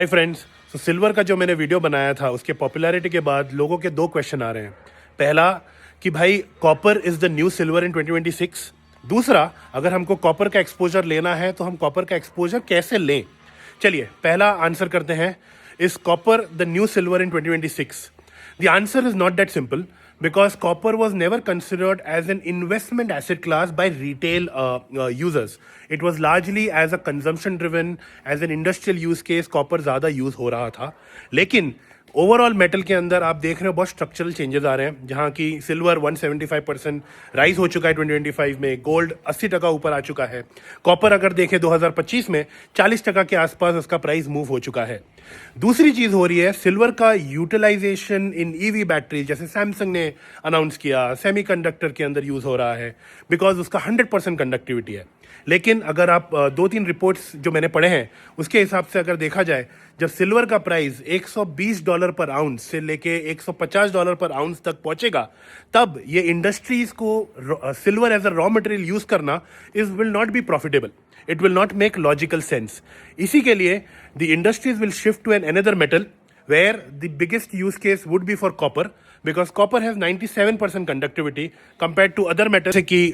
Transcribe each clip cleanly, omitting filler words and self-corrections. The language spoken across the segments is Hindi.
हाय फ्रेंड्स, तो सिल्वर का जो मैंने वीडियो बनाया था उसके पॉपुलैरिटी के बाद लोगों के दो क्वेश्चन आ रहे हैं। पहला कि भाई copper is the new silver in 2026। दूसरा, अगर हमको कॉपर का एक्सपोजर लेना है तो हम कॉपर का एक्सपोजर कैसे लें। चलिए पहला आंसर करते हैं, is copper the new silver in 2026? The answer is not that simple because copper was never considered as an investment asset class by retail users. It was largely as a consumption driven, as an industrial use case. Copper ज़्यादा यूज हो रहा था, लेकिन ओवरऑल मेटल के अंदर आप देख रहे हो बहुत स्ट्रक्चरल चेंजेस आ रहे हैं, जहां की सिल्वर 175% राइज हो चुका है 2025 में, गोल्ड 80% ऊपर आ चुका है, कॉपर अगर देखें 2025 में 40% के आसपास उसका प्राइस मूव हो चुका है। दूसरी चीज हो रही है, सिल्वर का यूटिलाइजेशन इन ईवी बैटरी, जैसे सैमसंग ने अनाउंस किया, सेमीकंडक्टर के अंदर यूज हो रहा है बिकॉज उसका 100% कंडक्टिविटी है। लेकिन अगर आप दो तीन रिपोर्ट्स जो मैंने पढ़े हैं उसके हिसाब से अगर देखा जाए, जब सिल्वर का प्राइस $120 पर आउंस से लेके $150 पर आउंस तक पहुंचेगा, तब ये इंडस्ट्रीज को silver as a raw material use करना will not be profitable, it will not make logical sense. इसी के लिए the industries will shift to an another metal where the biggest use case would be for copper, because copper has 97% conductivity compared to other metals जैसे कि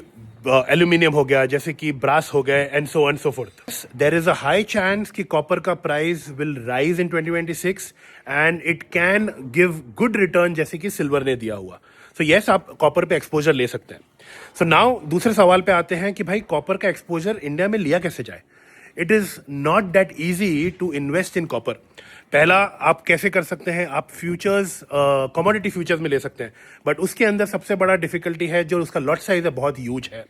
एल्यूमिनियम हो गया, जैसे कि ब्रास हो गए, and so on so forth. There is a high chance कि कॉपर का price will rise in 2026 and it can give good return जैसे कि सिल्वर ने दिया हुआ। सो यस, आप कॉपर पे एक्सपोजर ले सकते हैं। सो नाउ दूसरे सवाल पे आते हैं कि भाई कॉपर का एक्सपोजर इंडिया में लिया कैसे जाए। It is not that easy to invest in copper. पहला, आप कैसे कर सकते हैं, आप फ्यूचर्स कमोडिटी फ्यूचर्स में ले सकते हैं, बट उसके अंदर सबसे बड़ा डिफिकल्टी है जो उसका लॉट साइज है, बहुत ह्यूज है।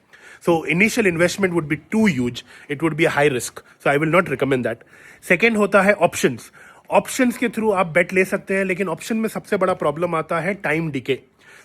So initial investment would be too huge, it would be a high risk, so I will not recommend that. Second होता है ऑप्शंस। ऑप्शंस के थ्रू आप बेट ले सकते हैं, लेकिन ऑप्शन में सबसे बड़ा प्रॉब्लम आता है टाइम डिके।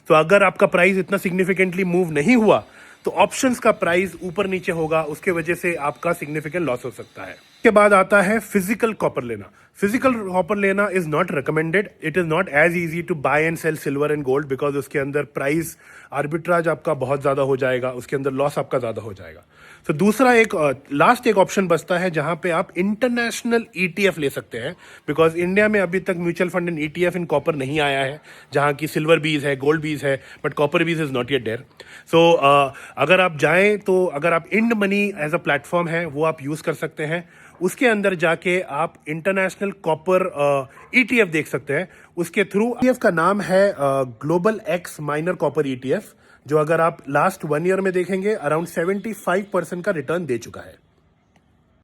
तो अगर आपका प्राइस इतना सिग्निफिकेंटली मूव नहीं हुआ तो ऑप्शंस का प्राइस ऊपर नीचे होगा, उसके वजह से आपका सिग्निफिकेंट लॉस हो सकता है। के बाद आता है फिजिकल कॉपर लेना। फिजिकल कॉपर लेना is not recommended. It is not as easy to buy and sell silver and gold because उसके अंदर प्राइस आर्बिट्राज आपका बहुत ज्यादा हो जाएगा, उसके अंदर लॉस आपका ज्यादा हो जाएगा। तो दूसरा एक लास्ट एक ऑप्शन बचता है जहां पे आप इंटरनेशनल ईटीएफ ले सकते हैं, बिकॉज इंडिया में अभी तक mutual fund in ETF in copper नहीं आया है, जहां की सिल्वर बीज है, गोल्ड बीज है, but copper bees is not yet there. So अगर आप जाएं तो अगर आप INDmoney as a platform है वो आप यूज कर सकते हैं, उसके अंदर जाके आप इंटरनेशनल कॉपर ईटीएफ देख सकते हैं। उसके थ्रू ईटीएफ का नाम है global x minor copper ETF, जो अगर आप लास्ट 1 ईयर में देखेंगे अराउंड 75% का रिटर्न दे चुका है।